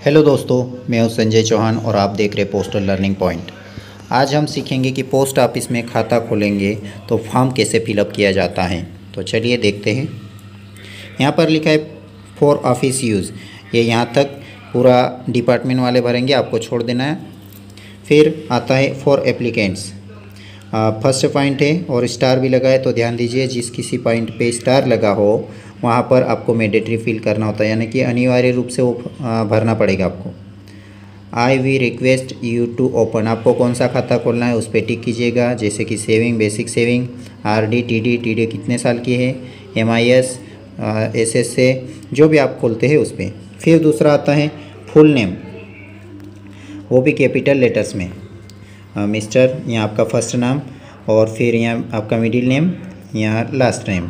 Hello दोस्तों, मैं हूं संजय चौहान और आप देख रहे पोस्टल लर्निंग पॉइंट। आज हम सीखेंगे कि पोस्ट ऑफिस में खाता खोलेंगे तो फॉर्म कैसे फिलअप किया जाता है। तो चलिए देखते हैं। यहाँ पर लिखा है फॉर ऑफिस यूज़, ये यहाँ तक पूरा डिपार्टमेंट वाले भरेंगे, आपको छोड़ देना है। फिर आता है फॉर एप्लीकेंट्स, फर्स्ट पॉइंट है और स्टार भी लगा है, तो ध्यान दीजिए जिस किसी पॉइंट पे स्टार लगा हो वहाँ पर आपको मैंडेटरी फिल करना होता है, यानी कि अनिवार्य रूप से वो भरना पड़ेगा आपको। I we request you to open, आपको कौन सा खाता खोलना है उस पर टिक कीजिएगा, जैसे कि saving, basic saving, RD, TD कितने साल की है, एमआईएस, एसएसए, जो भी आप खोलते हैं उस पर। फिर दूसरा आता है फुल नेम, वो भी कैपिटल लेटर्स में, मिस्टर, यहाँ आपका फर्स्ट नाम और फिर यहाँ आपका मिडिल नेम, यहाँ लास्ट नेम,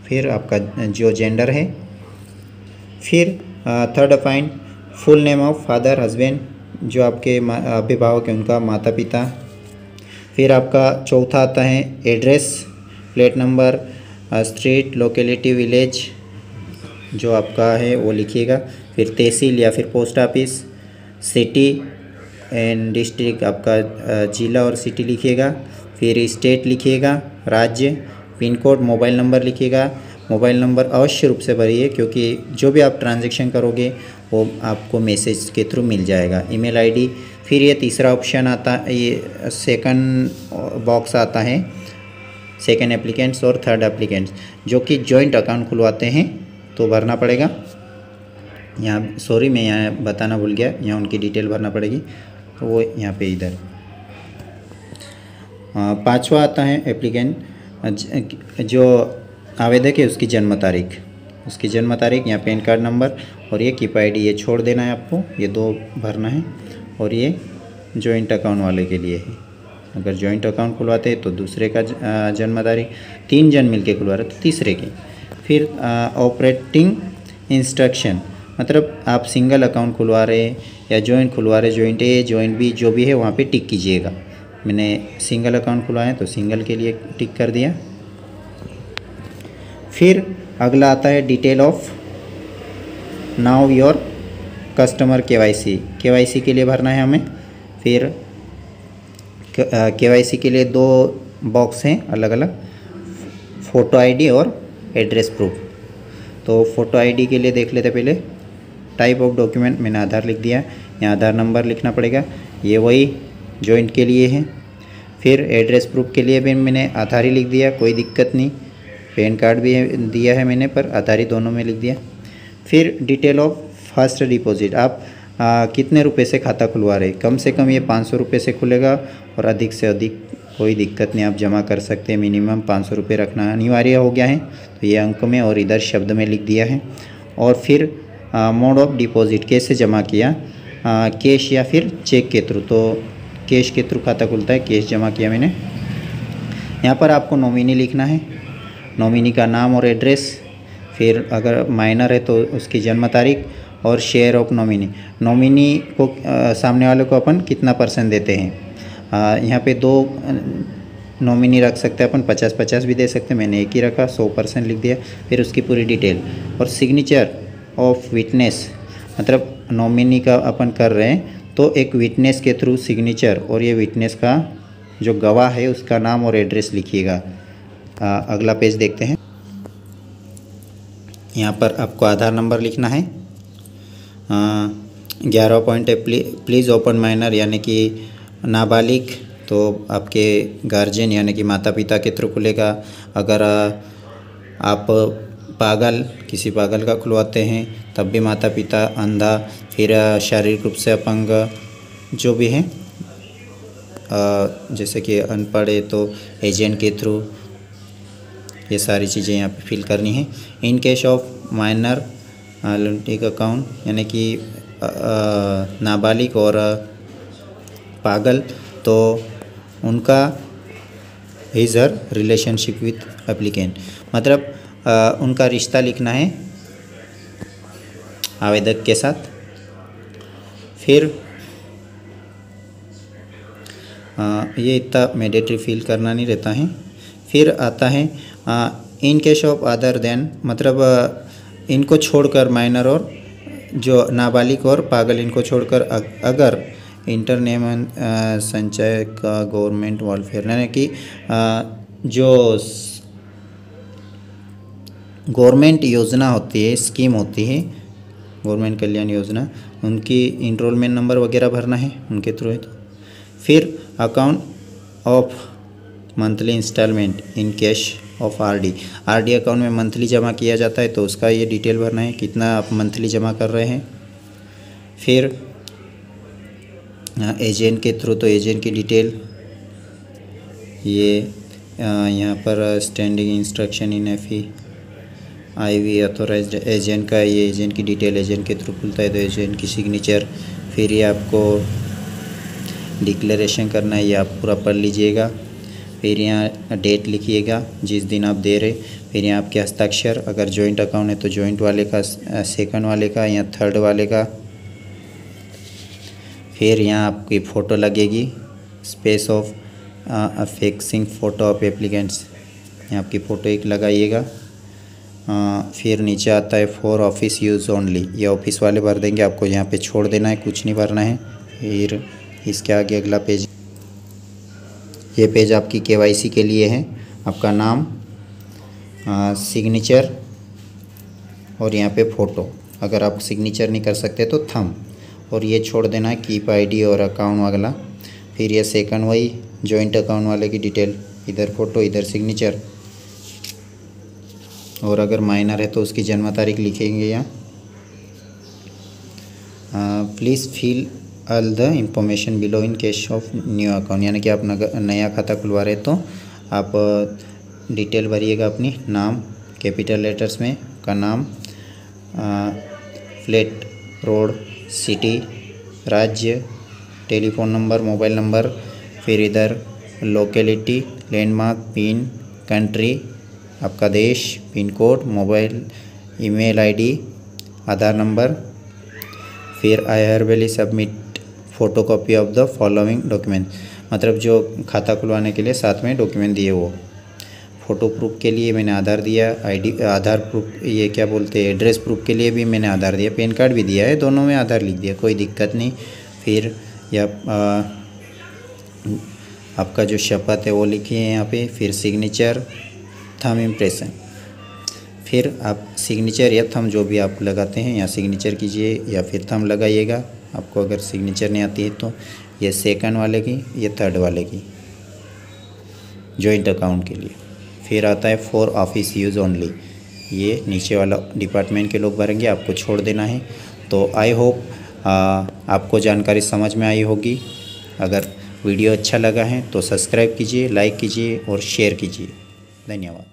फिर आपका जो जेंडर है। फिर third point full name of father, husband, जो आपके अभिभावक हैं उनका, माता पिता। फिर आपका चौथा आता है address, plate number, street, locality, village जो आपका है वो लिखिएगा। फिर तहसील या फिर post office, city and district, आपका जिला और सिटी लिखिएगा। फिर स्टेट लिखिएगा, राज्य, पिन कोड, मोबाइल नंबर लिखिएगा। मोबाइल नंबर अवश्य रूप से भरिए क्योंकि जो भी आप ट्रांजैक्शन करोगे वो आपको मैसेज के थ्रू मिल जाएगा। Email ID. फिर ये तीसरा ऑप्शन आता है, ये सेकंड बॉक्स आता है, सेकंड एप्लीकेंट्स और थर्ड एप्लीकेंट्स जो कि जॉइंट अकाउंट खुलवाते हैं तो भरना पड़ेगा। यहाँ सॉरी मैं यहाँ बताना भूल गया, यहाँ उनकी डिटेल भरना पड़ेगी, तो वो यहाँ पे इधर। पांचवा आता है एप्लीकेंट, जो आवेदक है उसकी जन्म तारीख, यहाँ पैन कार्ड नंबर और ये कीप आईडी, ये छोड़ देना है आपको, ये दो भरना है। और ये जॉइंट अकाउंट वाले के लिए है, अगर जॉइंट अकाउंट खुलवाते हैं तो दूसरे का जन्म तारीख, 3 जन मिलके खुलवा रहे तो तीसरे की। फिर ऑपरेटिंग इंस्ट्रक्शन, मतलब आप सिंगल अकाउंट खुलवा रहे या जॉइंट खुलवा रहे, जॉइंट ए, जॉइंट बी जो भी है वहाँ पे टिक कीजिएगा। मैंने सिंगल अकाउंट खुलवाया तो सिंगल के लिए टिक कर दिया। फिर अगला आता है detail of now your customer KYC के लिए भरना है हमें। फिर केवाईसी के लिए 2 बॉक्स हैं अलग अलग, फ़ोटो आईडी और एड्रेस प्रूफ। तो फ़ोटो आईडी के लिए देख लेते पहले। टाइप ऑफ डॉक्यूमेंट मैंने आधार लिख दिया, यहाँ आधार नंबर लिखना पड़ेगा, ये वही जॉइंट के लिए है। फिर एड्रेस प्रूफ के लिए भी मैंने आधार ही लिख दिया, कोई दिक्कत नहीं। पैन कार्ड भी दिया है मैंने, पर आधार ही दोनों में लिख दिया। फिर डिटेल ऑफ फर्स्ट डिपॉजिट, आप कितने रुपए से खाता खुलवा रहे, कम से कम ये 500 रुपये से खुलेगा और अधिक से अधिक कोई दिक्कत नहीं, आप जमा कर सकते हैं। मिनिमम 500 रुपये रखना अनिवार्य हो गया है, तो ये अंक में और इधर शब्द में लिख दिया है। और फिर मोड ऑफ डिपॉजिट, कैसे जमा किया, कैश या फिर चेक के थ्रू, तो कैश के थ्रू खाता खुलता है, कैश जमा किया मैंने। यहाँ पर आपको नॉमिनी लिखना है, नॉमिनी का नाम और एड्रेस, फिर अगर माइनर है तो उसकी जन्म तारीख और शेयर ऑफ नॉमिनी को सामने वाले को अपन कितना % देते हैं। यहाँ पे 2 नॉमिनी रख सकते हैं अपन, 50-50 भी दे सकते हैं, मैंने एक ही रखा, 100% लिख दिया। फिर उसकी पूरी डिटेल और सिग्नेचर ऑफ विटनेस, मतलब नॉमिनी का अपन कर रहे हैं तो एक विटनेस के थ्रू सिग्नेचर, और ये विटनेस का जो गवाह है उसका नाम और एड्रेस लिखिएगा। अगला पेज देखते हैं। यहाँ पर आपको आधार नंबर लिखना है। 11 पॉइंट है प्लीज़ ओपन माइनर, यानी कि नाबालिग, तो आपके गार्जियन यानी कि माता पिता के थ्रू खुलेगा। अगर आप किसी पागल का खुलवाते हैं तब भी माता पिता, अंधा, फिर शारीरिक रूप से अपंग जो भी हैं, जैसे कि अनपढ़ है तो एजेंट के थ्रू, ये सारी चीज़ें यहाँ पे फिल करनी है। इन case of minor lunatic account, यानी कि नाबालिग और पागल, तो उनका is her relationship with applicant, मतलब उनका रिश्ता लिखना है आवेदक के साथ। फिर ये इतना मैंडेटरी फिल करना नहीं रहता है। फिर आता है इन केस ऑफ अदर देन, मतलब इनको छोड़कर माइनर और जो नाबालिग और पागल इनको छोड़कर अगर इंटरनेम संचय का गवर्नमेंट वेलफेयर यानी कि जो गवर्नमेंट योजना होती है, स्कीम होती है, गवर्नमेंट कल्याण योजना, उनकी इनरोलमेंट नंबर वगैरह भरना है उनके थ्रू है। तो फिर account of monthly instalment in cash of RD account में मंथली जमा किया जाता है तो उसका ये डिटेल भरना है, कितना आप मंथली जमा कर रहे हैं। फिर एजेंट के थ्रू तो एजेंट की डिटेल, ये यहाँ पर स्टैंडिंग इंस्ट्रक्शन इन एफई आईवी अथोराइज्ड एजेंट का, ये एजेंट की डिटेल एजेंट के थ्रू खुलता है तो एजेंट की सिग्नेचर। फिर ये आपको डिक्लेरेशन करना है, ये आप पूरा पढ़ लीजिएगा। फिर यहाँ डेट लिखिएगा जिस दिन आप दे रहे। फिर यहाँ आपके हस्ताक्षर, अगर जॉइंट अकाउंट है तो जॉइंट वाले का, सेकंड वाले का या थर्ड वाले का। फिर यहाँ आपकी फ़ोटो लगेगी, space of affixing photo of applicants, यहाँ आपकी फ़ोटो एक लगाइएगा। फिर नीचे आता है फॉर ऑफिस यूज़ ओनली, ये ऑफिस वाले भर देंगे, आपको यहाँ पे छोड़ देना है, कुछ नहीं भरना है। फिर इसके आगे अगला पेज, ये पेज आपकी केवाईसी के लिए है। आपका नाम, सिग्नेचर और यहाँ पे फ़ोटो, अगर आप सिग्नेचर नहीं कर सकते तो थंब, और ये छोड़ देना है कीप आईडी और अकाउंट वाला। फिर ये सेकंड वही जॉइंट अकाउंट वाले की डिटेल, इधर फ़ोटो इधर सिग्नेचर, और अगर माइनर है तो उसकी जन्म तारीख लिखेंगे यहाँ। Please fill all the information below in case of new account, यानी कि आप नया खाता खुलवा रहे तो आप डिटेल भरिएगा अपनी, नाम कैपिटल लेटर्स में का नाम, फ्लैट, रोड, सिटी, राज्य, टेलीफोन नंबर, मोबाइल नंबर, फिर इधर लोकेलिटी, लैंडमार्क, पिन, कंट्री, आपका देश, pin code, mobile, email ID, Aadhaar number. फिर I hereby submit photocopy of the following document, मतलब जो खाता खुलवाने के लिए साथ में डॉक्यूमेंट दिए वो। फ़ोटो प्रूफ के लिए मैंने आधार दिया, आईडी, आधार प्रूफ, ये क्या बोलते हैं, एड्रेस प्रूफ के लिए भी मैंने आधार दिया, पैन कार्ड भी दिया है, दोनों में आधार लिख दिया, कोई दिक्कत नहीं। फिर या आपका जो शपथ है वो लिखिए यहाँ पे। फिर सिग्नेचर, थंब इम्प्रेशन, फिर आप सिग्नेचर या थंब जो भी आप लगाते हैं यहाँ सिग्नेचर कीजिए या फिर थंब लगाइएगा। आपको अगर सिग्नेचर नहीं आती है तो ये सेकंड वाले की, ये थर्ड वाले की, जॉइंट अकाउंट के लिए। फिर आता है फॉर ऑफिस यूज़ ओनली, ये नीचे वाला डिपार्टमेंट के लोग भरेंगे, आपको छोड़ देना है। तो आई होप आपको जानकारी समझ में आई होगी। अगर वीडियो अच्छा लगा है तो सब्सक्राइब कीजिए, लाइक कीजिए और शेयर कीजिए। धन्यवाद।